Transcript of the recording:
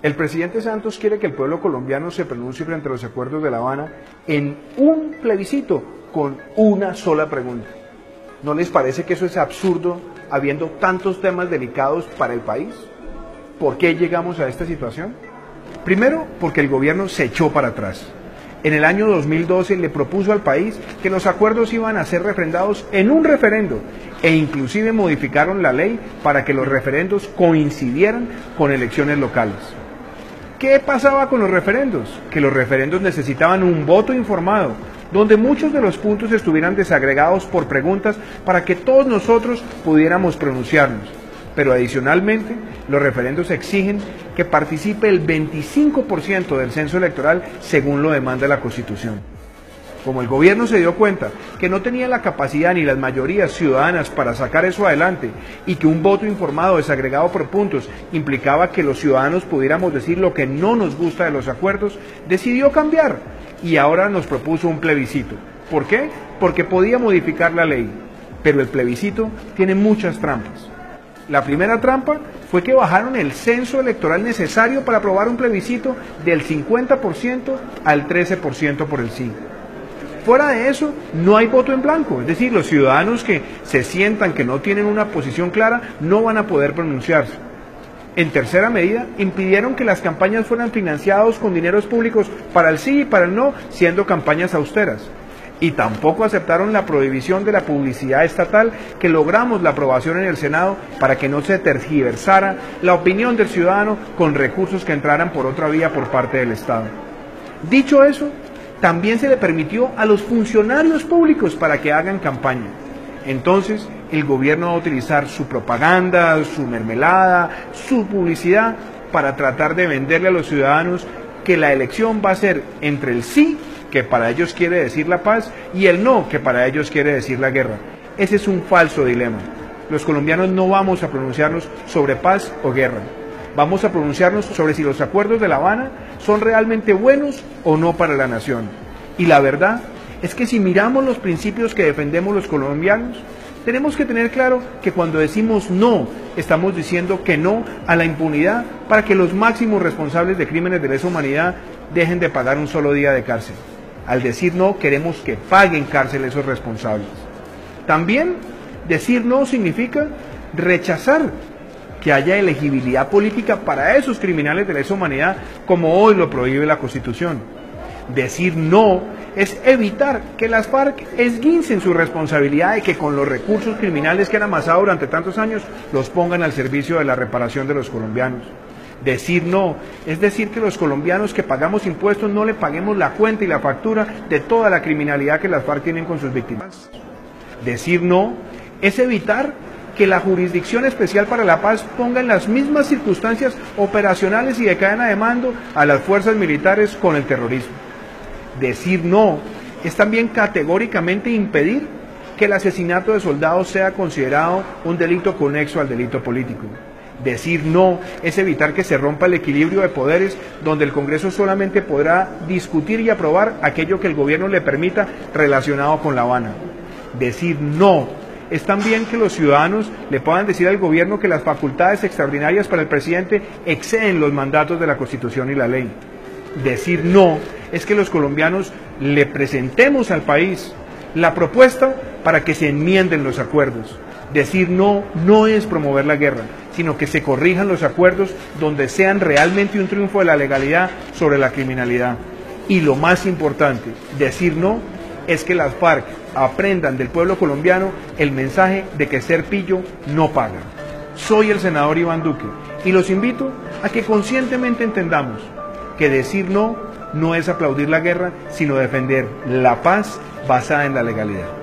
El presidente Santos quiere que el pueblo colombiano se pronuncie frente a los acuerdos de La Habana en un plebiscito con una sola pregunta. ¿No les parece que eso es absurdo habiendo tantos temas delicados para el país? ¿Por qué llegamos a esta situación? Primero, porque el gobierno se echó para atrás. En el año 2012 le propuso al país que los acuerdos iban a ser refrendados en un referendo e inclusive modificaron la ley para que los referendos coincidieran con elecciones locales. ¿Qué pasaba con los referendos? Que los referendos necesitaban un voto informado, donde muchos de los puntos estuvieran desagregados por preguntas para que todos nosotros pudiéramos pronunciarnos. Pero adicionalmente, los referendos exigen que participe el 25% del censo electoral según lo demanda la Constitución. Como el gobierno se dio cuenta que no tenía la capacidad ni las mayorías ciudadanas para sacar eso adelante y que un voto informado desagregado por puntos implicaba que los ciudadanos pudiéramos decir lo que no nos gusta de los acuerdos, decidió cambiar y ahora nos propuso un plebiscito. ¿Por qué? Porque podía modificar la ley, pero el plebiscito tiene muchas trampas. La primera trampa fue que bajaron el censo electoral necesario para aprobar un plebiscito del 50% al 13% por el sí. Fuera de eso, no hay voto en blanco, es decir, los ciudadanos que se sientan que no tienen una posición clara no van a poder pronunciarse. En tercera medida, impidieron que las campañas fueran financiadas con dineros públicos para el sí y para el no, siendo campañas austeras. Y tampoco aceptaron la prohibición de la publicidad estatal que logramos la aprobación en el Senado para que no se tergiversara la opinión del ciudadano con recursos que entraran por otra vía por parte del Estado. Dicho eso, también se le permitió a los funcionarios públicos para que hagan campaña. Entonces, el gobierno va a utilizar su propaganda, su mermelada, su publicidad para tratar de venderle a los ciudadanos que la elección va a ser entre el sí, que para ellos quiere decir la paz, y el no, que para ellos quiere decir la guerra. Ese es un falso dilema. Los colombianos no vamos a pronunciarnos sobre paz o guerra. Vamos a pronunciarnos sobre si los acuerdos de La Habana son realmente buenos o no para la nación. Y la verdad es que si miramos los principios que defendemos los colombianos, tenemos que tener claro que cuando decimos no, estamos diciendo que no a la impunidad para que los máximos responsables de crímenes de lesa humanidad dejen de pagar un solo día de cárcel. Al decir no, queremos que paguen cárcel esos responsables. También decir no significa rechazar que haya elegibilidad política para esos criminales de lesa humanidad, como hoy lo prohíbe la Constitución. Decir no es evitar que las FARC esguincen su responsabilidad de que con los recursos criminales que han amasado durante tantos años los pongan al servicio de la reparación de los colombianos. Decir no es decir que los colombianos que pagamos impuestos no le paguemos la cuenta y la factura de toda la criminalidad que las FARC tienen con sus víctimas. Decir no es evitar que la Jurisdicción Especial para la Paz ponga en las mismas circunstancias operacionales y de cadena de mando a las fuerzas militares con el terrorismo. Decir no es también categóricamente impedir que el asesinato de soldados sea considerado un delito conexo al delito político. Decir no es evitar que se rompa el equilibrio de poderes donde el Congreso solamente podrá discutir y aprobar aquello que el gobierno le permita relacionado con La Habana. Decir no es también que los ciudadanos le puedan decir al gobierno que las facultades extraordinarias para el presidente exceden los mandatos de la Constitución y la ley. Decir no es que los colombianos le presentemos al país la propuesta para que se enmienden los acuerdos. Decir no no es promover la guerra, sino que se corrijan los acuerdos donde sean realmente un triunfo de la legalidad sobre la criminalidad. Y lo más importante, decir no es que las FARC aprendan del pueblo colombiano el mensaje de que ser pillo no paga. Soy el senador Iván Duque y los invito a que conscientemente entendamos que decir no no es aplaudir la guerra, sino defender la paz basada en la legalidad.